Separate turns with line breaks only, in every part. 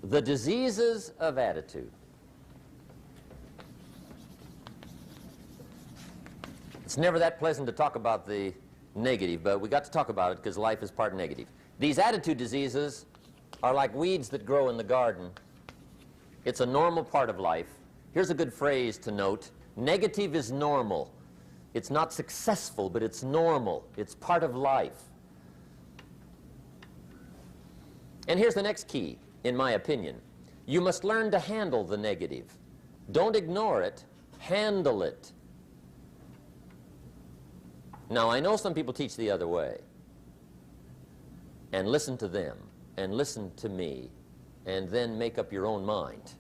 The diseases of attitude. It's never that pleasant to talk about the negative, but we got to talk about it because life is part negative. These attitude diseases are like weeds that grow in the garden. It's a normal part of life. Here's a good phrase to note. Negative is normal. It's not successful, but it's normal. It's part of life. And here's the next key, in my opinion. You must learn to handle the negative. Don't ignore it. Handle it. Now, I know some people teach the other way. And listen to them, and listen to me, and then make up your own mind.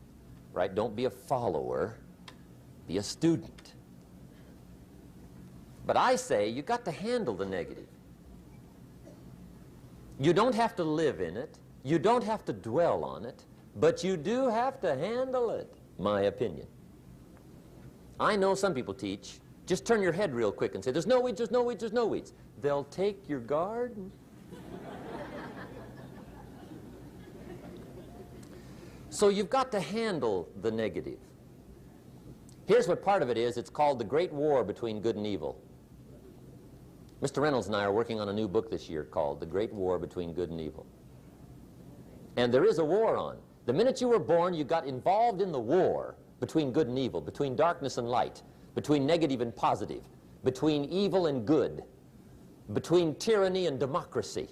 Right? Don't be a follower. Be a student. But I say you got to handle the negative. You don't have to live in it. You don't have to dwell on it. But you do have to handle it, my opinion. I know some people teach, just turn your head real quick and say, there's no weeds, there's no weeds, there's no weeds. They'll take your garden. So you've got to handle the negative. Here's what part of it is. It's called the Great War Between Good and Evil. Mr. Reynolds and I are working on a new book this year called The Great War Between Good and Evil. And there is a war on. The minute you were born, you got involved in the war between good and evil, between darkness and light, between negative and positive, between evil and good, between tyranny and democracy,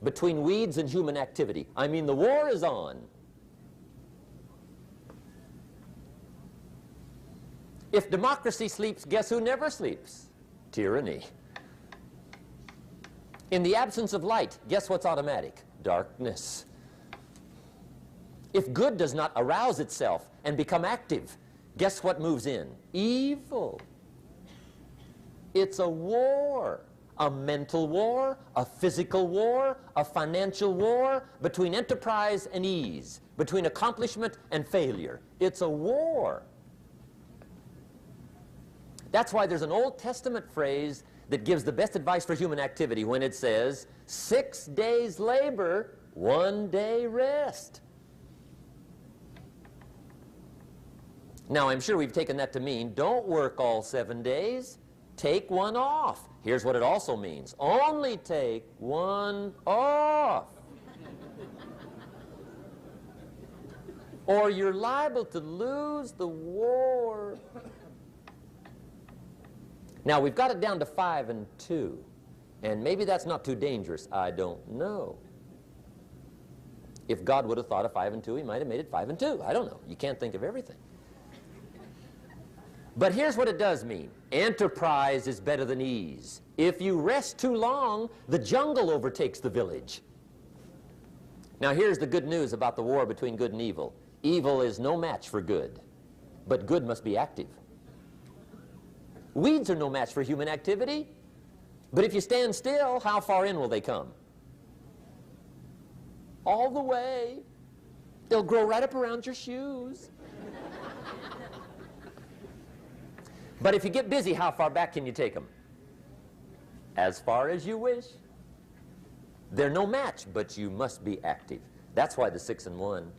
between weeds and human activity. I mean, the war is on. If democracy sleeps, guess who never sleeps? Tyranny. In the absence of light, guess what's automatic? Darkness. If good does not arouse itself and become active, guess what moves in? Evil. It's a war. A mental war, a physical war, a financial war, between enterprise and ease, between accomplishment and failure. It's a war. That's why there's an Old Testament phrase that gives the best advice for human activity when it says, 6 days labor, 1 day rest. Now, I'm sure we've taken that to mean, don't work all 7 days, take one off. Here's what it also means, only take one off. Or you're liable to lose the war. Now, we've got it down to 5 and 2, and maybe that's not too dangerous. I don't know. If God would have thought of 5 and 2, he might have made it 5 and 2. I don't know. You can't think of everything. But here's what it does mean. Enterprise is better than ease. If you rest too long, the jungle overtakes the village. Now, here's the good news about the war between good and evil. Evil is no match for good, but good must be active. Weeds are no match for human activity, but if you stand still, how far in will they come? All the way. They'll grow right up around your shoes. But if you get busy, how far back can you take them? As far as you wish. They're no match, but you must be active. That's why the 6 and 1.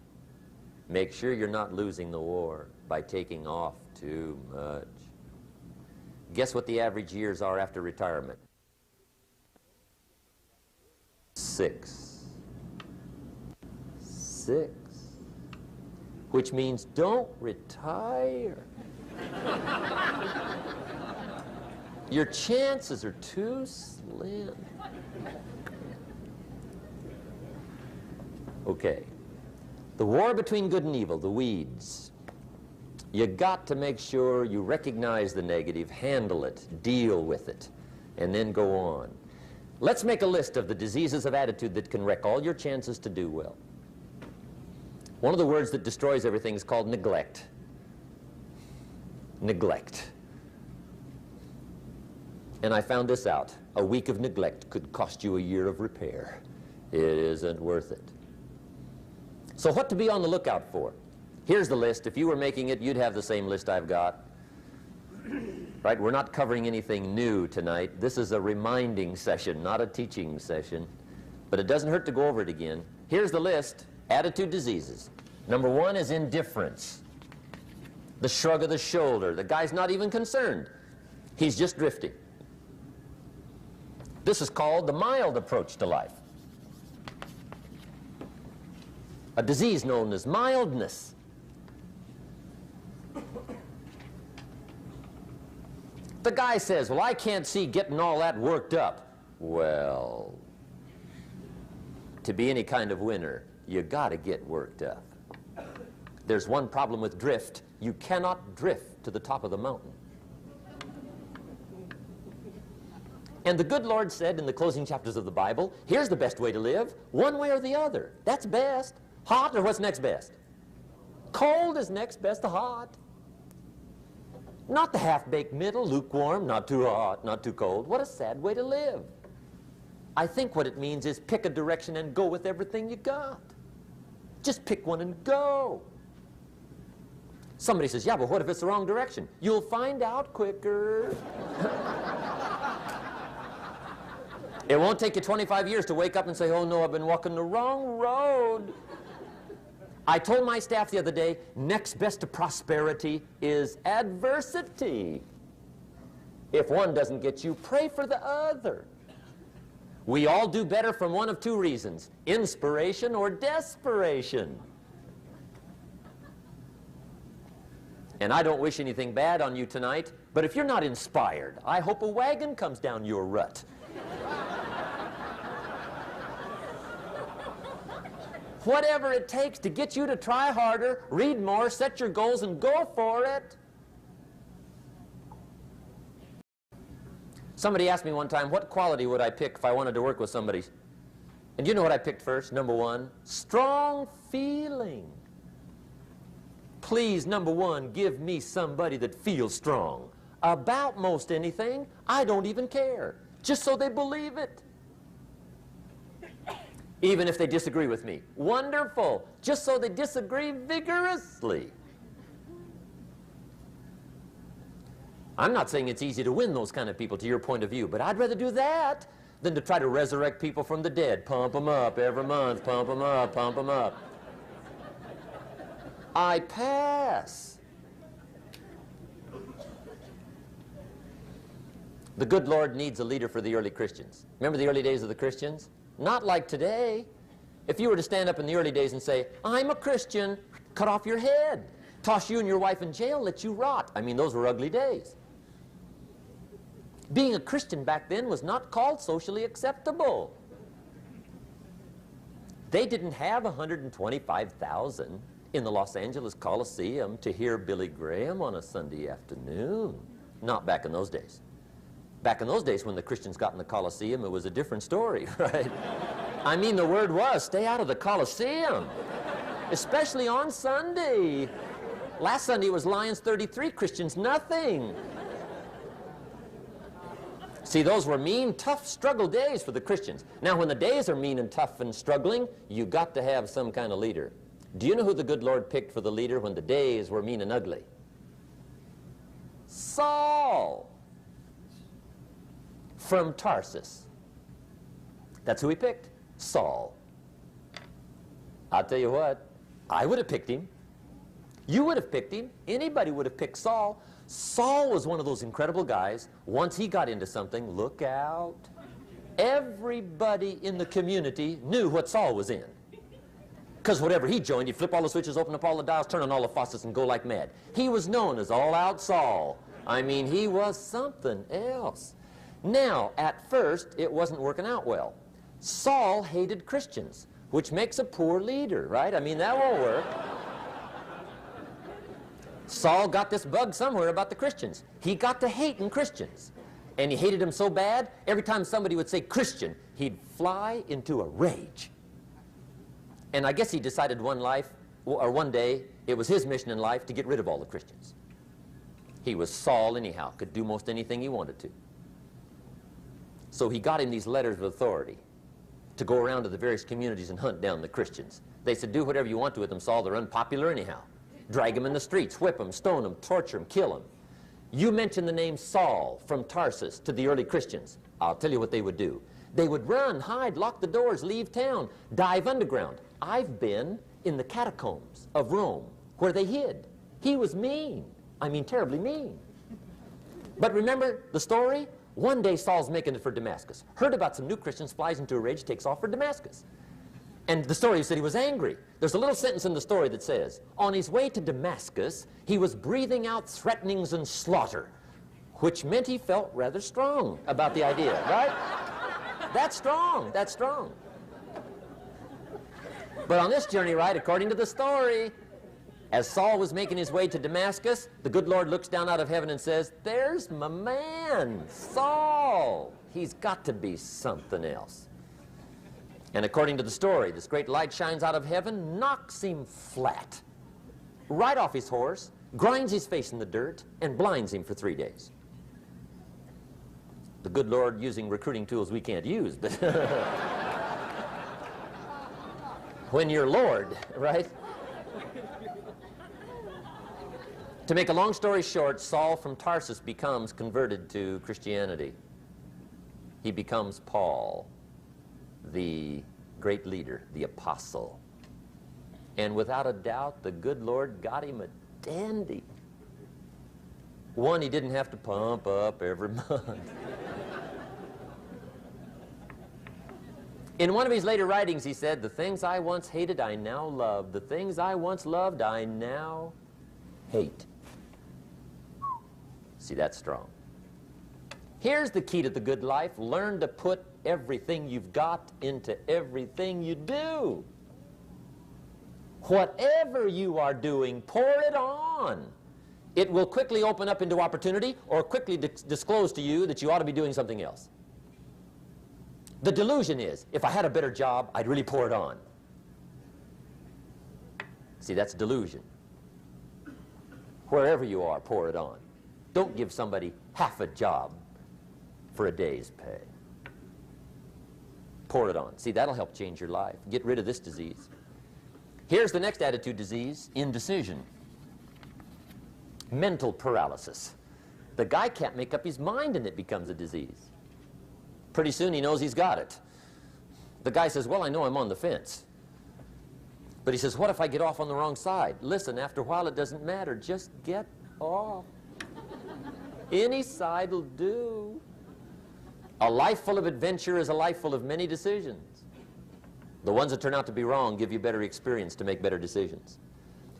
Make sure you're not losing the war by taking off too much. Guess what the average years are after retirement? 6. 6. Which means don't retire. Your chances are too slim. Okay. The war between good and evil, the weeds. You got to make sure you recognize the negative, handle it, deal with it, and then go on. Let's make a list of the diseases of attitude that can wreck all your chances to do well. One of the words that destroys everything is called neglect. Neglect. And I found this out. A week of neglect could cost you a year of repair. It isn't worth it. So what to be on the lookout for? Here's the list. If you were making it, you'd have the same list I've got. Right? We're not covering anything new tonight. This is a reminding session, not a teaching session. But it doesn't hurt to go over it again. Here's the list. Attitude diseases. Number one is indifference. The shrug of the shoulder. The guy's not even concerned. He's just drifting. This is called the mild approach to life. A disease known as mildness. The guy says, well, I can't see getting all that worked up. Well, to be any kind of winner, you got to get worked up. There's one problem with drift. You cannot drift to the top of the mountain. And the good Lord said in the closing chapters of the Bible, here's the best way to live, one way or the other. That's best. Hot or what's next best? Cold is next best to hot. Not the half-baked middle, lukewarm, not too hot, not too cold. What a sad way to live. I think what it means is pick a direction and go with everything you got. Just pick one and go. Somebody says, yeah, but what if it's the wrong direction? You'll find out quicker. It won't take you 25 years to wake up and say, oh no, I've been walking the wrong road. I told my staff the other day, next best to prosperity is adversity. If one doesn't get you, pray for the other. We all do better from one of two reasons, inspiration or desperation. And I don't wish anything bad on you tonight, but if you're not inspired, I hope a wagon comes down your rut. Whatever it takes to get you to try harder, read more, set your goals, and go for it. Somebody asked me one time, what quality would I pick if I wanted to work with somebody? And you know what I picked first? Number one, strong feeling. Please, number one, give me somebody that feels strong. About most anything, I don't even care. Just so they believe it. Even if they disagree with me. Wonderful. Just so they disagree vigorously. I'm not saying it's easy to win those kind of people to your point of view, but I'd rather do that than to try to resurrect people from the dead. Pump them up every month, pump them up, pump them up. I pass. The good Lord needs a leader for the early Christians. Remember the early days of the Christians? Not like today. If you were to stand up in the early days and say, I'm a Christian, cut off your head, toss you and your wife in jail, let you rot. I mean, those were ugly days. Being a Christian back then was not called socially acceptable. They didn't have 125,000 in the Los Angeles Coliseum to hear Billy Graham on a Sunday afternoon. Not back in those days. Back in those days when the Christians got in the Coliseum, it was a different story, right? I mean, the word was, stay out of the Coliseum, especially on Sunday. Last Sunday was Lions 33, Christians nothing. See, those were mean, tough struggle days for the Christians. Now, when the days are mean and tough and struggling, you got to have some kind of leader. Do you know who the good Lord picked for the leader when the days were mean and ugly? Saul from Tarsus. That's who he picked, Saul. I'll tell you what, I would have picked him. You would have picked him. Anybody would have picked Saul. Saul was one of those incredible guys. Once he got into something, look out. Everybody in the community knew what Saul was in. Because whatever he joined, he'd flip all the switches, open up all the dials, turn on all the faucets, and go like mad. He was known as All-Out Saul. I mean, he was something else. Now, at first, it wasn't working out well. Saul hated Christians, which makes a poor leader, right? I mean, that won't work. Saul got this bug somewhere about the Christians. He got to hating Christians. And he hated them so bad, every time somebody would say Christian, he'd fly into a rage. And I guess he decided one day, it was his mission in life to get rid of all the Christians. He was Saul anyhow, could do most anything he wanted to. So he got him these letters of authority to go around to the various communities and hunt down the Christians. They said, do whatever you want to with them, Saul, they're unpopular anyhow. Drag them in the streets, whip them, stone them, torture them, kill them. You mention the name Saul from Tarsus to the early Christians, I'll tell you what they would do. They would run, hide, lock the doors, leave town, dive underground. I've been in the catacombs of Rome where they hid. He was mean. I mean, terribly mean. But remember the story? One day Saul's making it for Damascus. Heard about some new Christians, flies into a rage, takes off for Damascus. And the story said he was angry. There's a little sentence in the story that says, on his way to Damascus, he was breathing out threatenings and slaughter, which meant he felt rather strong about the idea, right? That's strong. That's strong. But on this journey, right, according to the story, as Saul was making his way to Damascus, the good Lord looks down out of heaven and says, there's my man, Saul. He's got to be something else. And according to the story, this great light shines out of heaven, knocks him flat, right off his horse, grinds his face in the dirt, and blinds him for 3 days. The good Lord using recruiting tools we can't use, but when you're Lord, right? To make a long story short, Saul from Tarsus becomes converted to Christianity. He becomes Paul, the great leader, the apostle. And without a doubt, the good Lord got him a dandy. One he didn't have to pump up every month. In one of his later writings, he said, the things I once hated, I now love. The things I once loved, I now hate. See, that's strong. Here's the key to the good life. Learn to put everything you've got into everything you do. Whatever you are doing, pour it on. It will quickly open up into opportunity or quickly disclose to you that you ought to be doing something else. The delusion is, if I had a better job, I'd really pour it on. See, that's delusion. Wherever you are, pour it on. Don't give somebody half a job for a day's pay. Pour it on. See, that'll help change your life. Get rid of this disease. Here's the next attitude disease, indecision. Mental paralysis. The guy can't make up his mind and it becomes a disease. Pretty soon he knows he's got it. The guy says, well, I know I'm on the fence. But he says, what if I get off on the wrong side? Listen, after a while it doesn't matter. Just get off. Any side will do. A life full of adventure is a life full of many decisions. The ones that turn out to be wrong give you better experience to make better decisions.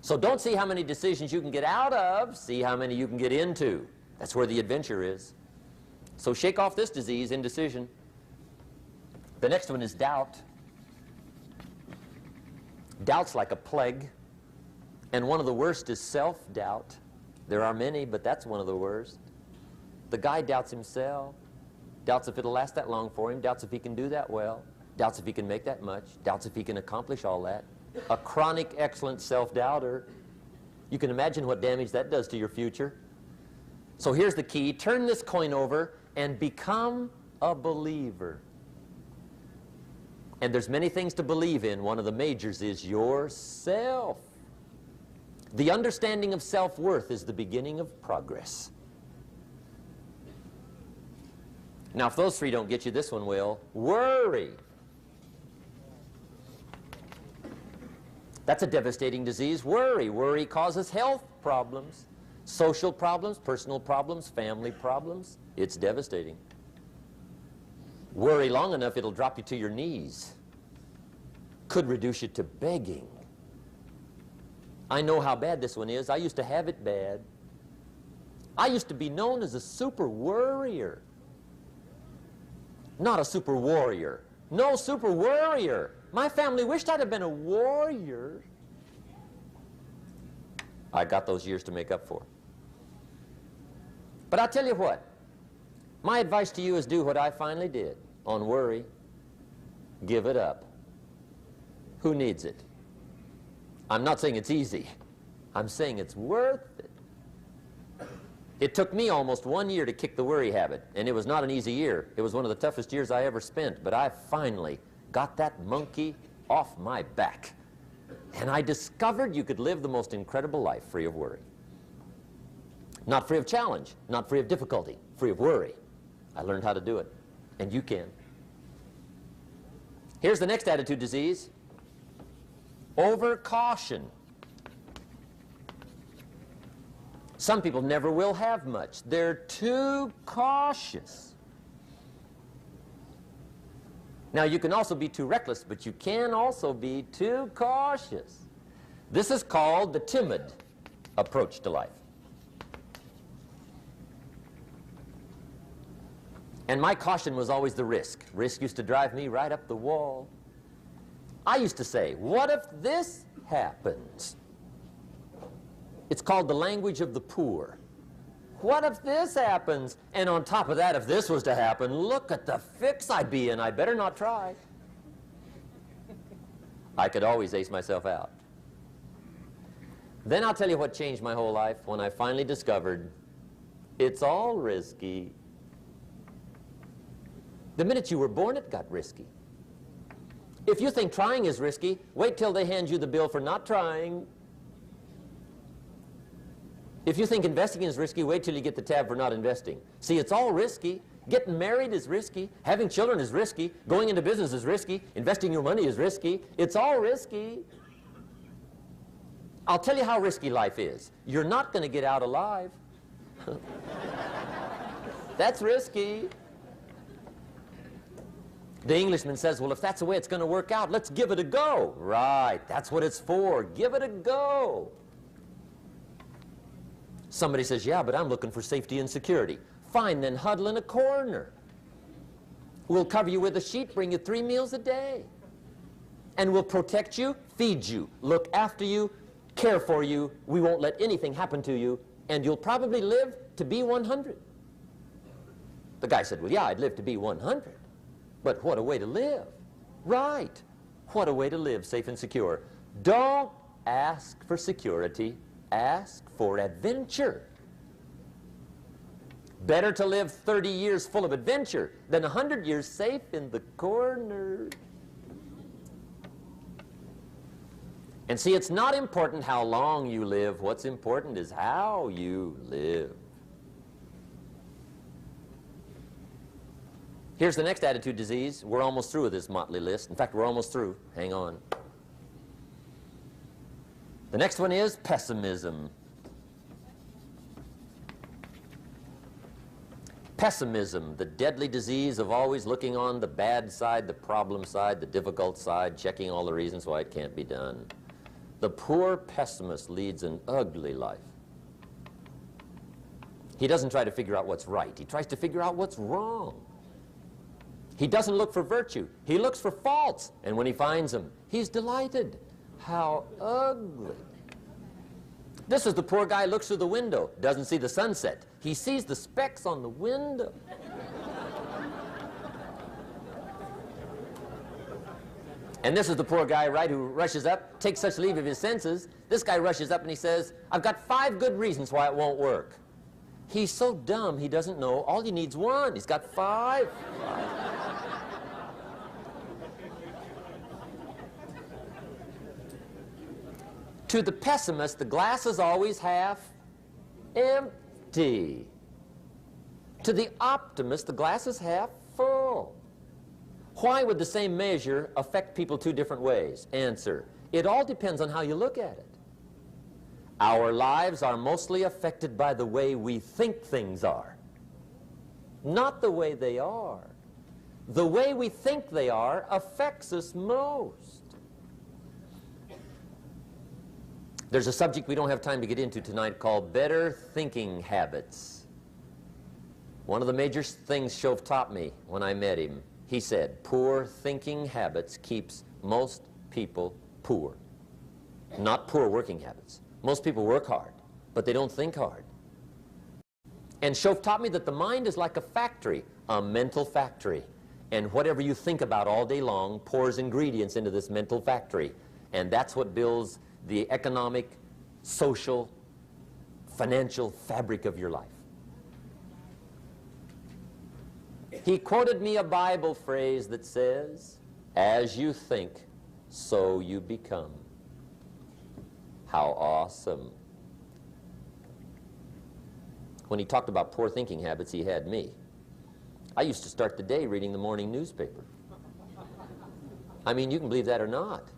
So don't see how many decisions you can get out of, see how many you can get into. That's where the adventure is. So shake off this disease, indecision. The next one is doubt. Doubt's like a plague. And one of the worst is self-doubt. There are many, but that's one of the worst. The guy doubts himself. Doubts if it'll last that long for him. Doubts if he can do that well. Doubts if he can make that much. Doubts if he can accomplish all that. A chronic, excellent self-doubter. You can imagine what damage that does to your future. So here's the key. Turn this coin over and become a believer. And there's many things to believe in. One of the majors is yourself. The understanding of self-worth is the beginning of progress. Now, if those three don't get you, this one will. Worry. That's a devastating disease. Worry. Worry causes health problems, social problems, personal problems, family problems. It's devastating. Worry long enough, it'll drop you to your knees. Could reduce you to begging. I know how bad this one is. I used to have it bad. I used to be known as a super worrier. Not a super warrior. No, super worrier. My family wished I'd have been a warrior. I got those years to make up for. But I'll tell you what. My advice to you is do what I finally did on worry. Give it up. Who needs it? I'm not saying it's easy. I'm saying it's worth it. It took me almost 1 year to kick the worry habit, and it was not an easy year. It was one of the toughest years I ever spent, but I finally got that monkey off my back. And I discovered you could live the most incredible life free of worry. Not free of challenge, not free of difficulty, free of worry. I learned how to do it, and you can. Here's the next attitude disease. Over caution. Some people never will have much. They're too cautious. Now, you can also be too reckless, but you can also be too cautious. This is called the timid approach to life. And my caution was always the risk. Risk used to drive me right up the wall. I used to say, what if this happens? It's called the language of the poor. What if this happens? And on top of that, if this was to happen, look at the fix I'd be in. I better not try. I could always ace myself out. Then I'll tell you what changed my whole life when I finally discovered it's all risky. The minute you were born, it got risky. If you think trying is risky, wait till they hand you the bill for not trying. If you think investing is risky, wait till you get the tab for not investing. See, it's all risky. Getting married is risky. Having children is risky. Going into business is risky. Investing your money is risky. It's all risky. I'll tell you how risky life is. You're not going to get out alive. That's risky. The Englishman says, well, if that's the way it's going to work out, let's give it a go. Right, that's what it's for. Give it a go. Somebody says, yeah, but I'm looking for safety and security. Fine, then huddle in a corner. We'll cover you with a sheet, bring you 3 meals a day. And we'll protect you, feed you, look after you, care for you. We won't let anything happen to you, and you'll probably live to be 100. The guy said, well, yeah, I'd live to be 100. But what a way to live. Right. What a way to live, safe and secure. Don't ask for security. Ask for adventure. Better to live 30 years full of adventure than 100 years safe in the corner. And see, it's not important how long you live. What's important is how you live. Here's the next attitude disease. We're almost through with this motley list. In fact, we're almost through. Hang on. The next one is pessimism. Pessimism, the deadly disease of always looking on the bad side, the problem side, the difficult side, checking all the reasons why it can't be done. The poor pessimist leads an ugly life. He doesn't try to figure out what's right. He tries to figure out what's wrong. He doesn't look for virtue. He looks for faults. And when he finds them, he's delighted. How ugly. This is the poor guy who looks through the window, doesn't see the sunset. He sees the specks on the window. And this is the poor guy, right, who rushes up, takes such leave of his senses. This guy rushes up and he says, I've got 5 good reasons why it won't work. He's so dumb he doesn't know. All he needs 1. He's got 5. To the pessimist, the glass is always half empty. To the optimist, the glass is half full. Why would the same measure affect people 2 different ways? Answer, it all depends on how you look at it. Our lives are mostly affected by the way we think things are, not the way they are. The way we think they are affects us most. There's a subject we don't have time to get into tonight called better thinking habits. One of the major things Shove taught me when I met him, he said, poor thinking habits keeps most people poor. Not poor working habits. Most people work hard, but they don't think hard. And Shove taught me that the mind is like a factory, a mental factory. And whatever you think about all day long pours ingredients into this mental factory. And that's what builds the economic, social, financial fabric of your life. He quoted me a Bible phrase that says, as you think, so you become. How awesome. When he talked about poor thinking habits, he had me. I used to start the day reading the morning newspaper. I mean, you can believe that or not.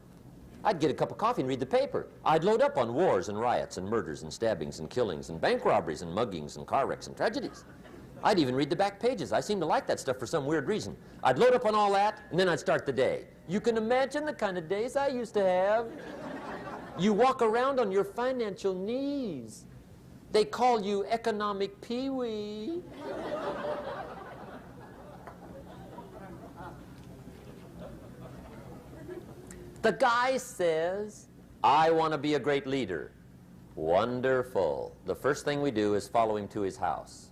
I'd get a cup of coffee and read the paper. I'd load up on wars and riots and murders and stabbings and killings and bank robberies and muggings and car wrecks and tragedies. I'd even read the back pages. I seem to like that stuff for some weird reason. I'd load up on all that, and then I'd start the day. You can imagine the kind of days I used to have. You walk around on your financial knees. They call you economic peewee. The guy says, I want to be a great leader. Wonderful. The first thing we do is follow him to his house.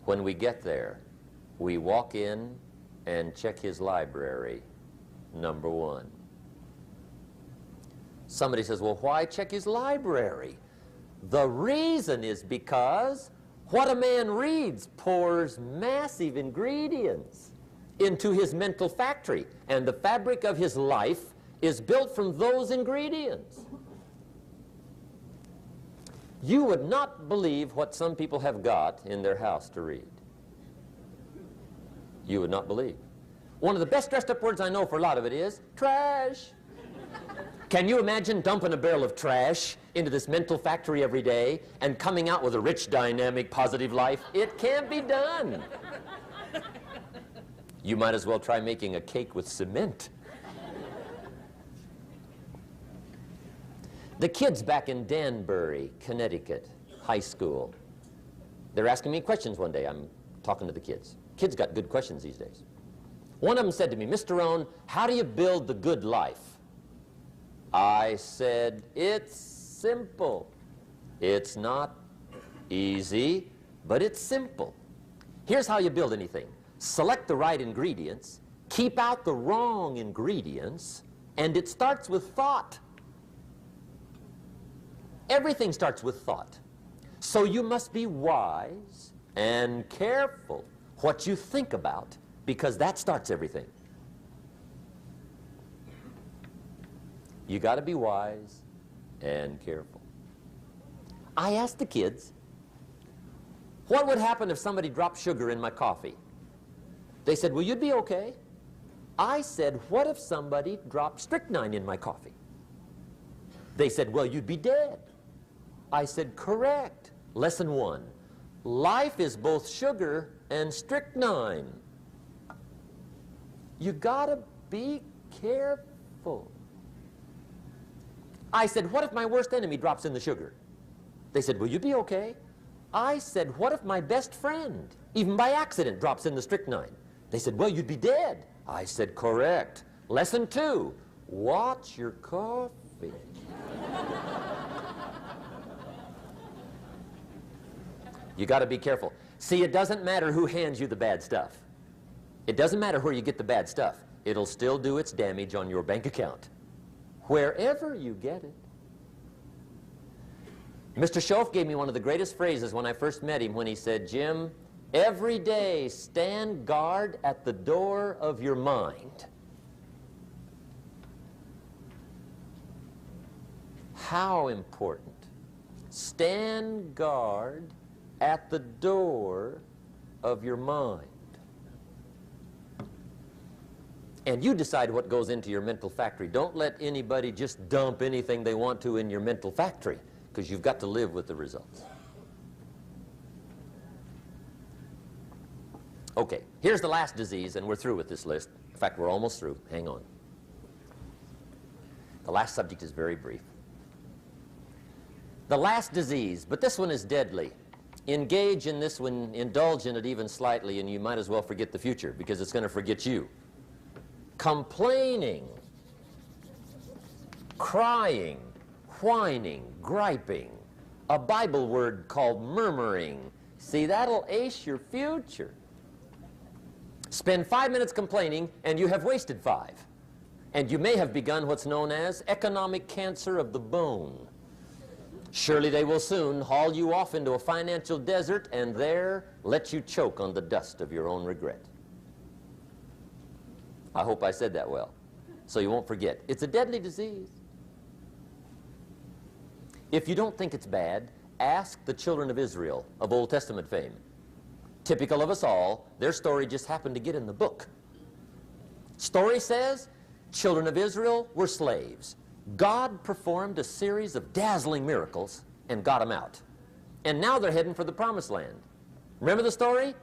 When we get there, we walk in and check his library, number one. Somebody says, well, why check his library? The reason is because what a man reads pours massive ingredients into his mental factory, and the fabric of his life is built from those ingredients. You would not believe what some people have got in their house to read. You would not believe. One of the best dressed up words I know for a lot of it is trash. Can you imagine dumping a barrel of trash into this mental factory every day and coming out with a rich, dynamic, positive life? It can't be done. You might as well try making a cake with cement. The kids back in Danbury, Connecticut, high school, they're asking me questions one day. I'm talking to the kids. Kids got good questions these days. One of them said to me, Mr. Rohn, how do you build the good life? I said, it's simple. It's not easy, but it's simple. Here's how you build anything. Select the right ingredients, keep out the wrong ingredients, and it starts with thought. Everything starts with thought. So you must be wise and careful what you think about, because that starts everything. You got to be wise and careful. I asked the kids, what would happen if somebody dropped sugar in my coffee? They said, well, you'd be okay. I said, what if somebody dropped strychnine in my coffee? They said, well, you'd be dead. I said, correct. Lesson one, life is both sugar and strychnine. You gotta be careful. I said, what if my worst enemy drops in the sugar? They said, will you be okay? I said, what if my best friend, even by accident, drops in the strychnine? They said, well, you'd be dead. I said, correct. Lesson two, watch your coffee. You got to be careful. See, it doesn't matter who hands you the bad stuff. It doesn't matter where you get the bad stuff. It'll still do its damage on your bank account, wherever you get it. Mr. Schoaf gave me one of the greatest phrases when I first met him when he said, Jim, every day stand guard at the door of your mind. How important. Stand guard at the door of your mind. And you decide what goes into your mental factory. Don't let anybody just dump anything they want to in your mental factory, because you've got to live with the results. Okay, here's the last disease, and we're through with this list. In fact, we're almost through. Hang on. The last subject is very brief. The last disease, but this one is deadly. Engage in this one, indulge in it even slightly, and you might as well forget the future, because it's going to forget you. Complaining, crying, whining, griping, a Bible word called murmuring. See, that'll ace your future. Spend 5 minutes complaining, and you have wasted 5. And you may have begun what's known as economic cancer of the bone. Surely they will soon haul you off into a financial desert and there let you choke on the dust of your own regret. I hope I said that well, so you won't forget. It's a deadly disease. If you don't think it's bad, ask the children of Israel of Old Testament fame. Typical of us all, their story just happened to get in the book. Story says, children of Israel were slaves. God performed a series of dazzling miracles and got them out. And now they're heading for the promised land. Remember the story?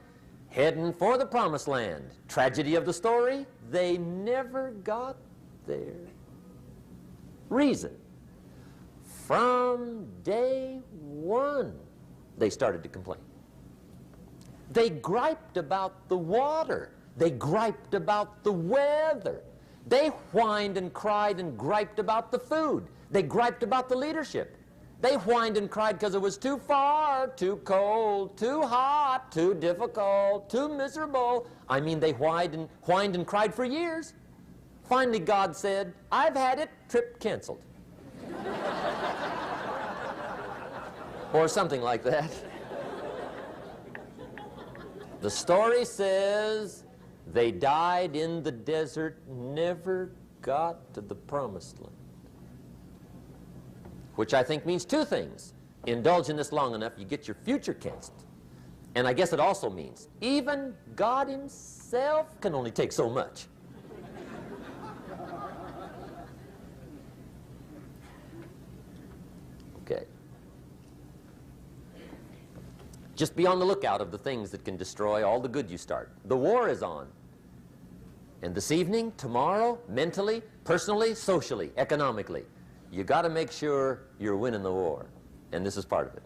Heading for the promised land. Tragedy of the story, they never got there. Reason: from day one, they started to complain. They griped about the water. They griped about the weather. They whined and cried and griped about the food. They griped about the leadership. They whined and cried because it was too far, too cold, too hot, too difficult, too miserable. I mean, they whined and cried for years. Finally, God said, "I've had it, trip canceled." Or something like that. The story says they died in the desert, never got to the promised land. Which I think means two things. Indulge in this long enough, you get your future canceled. And I guess it also means even God himself can only take so much. Okay. Just be on the lookout of the things that can destroy all the good you start. The war is on. And this evening, tomorrow, mentally, personally, socially, economically, you got to make sure you're winning the war. And this is part of it.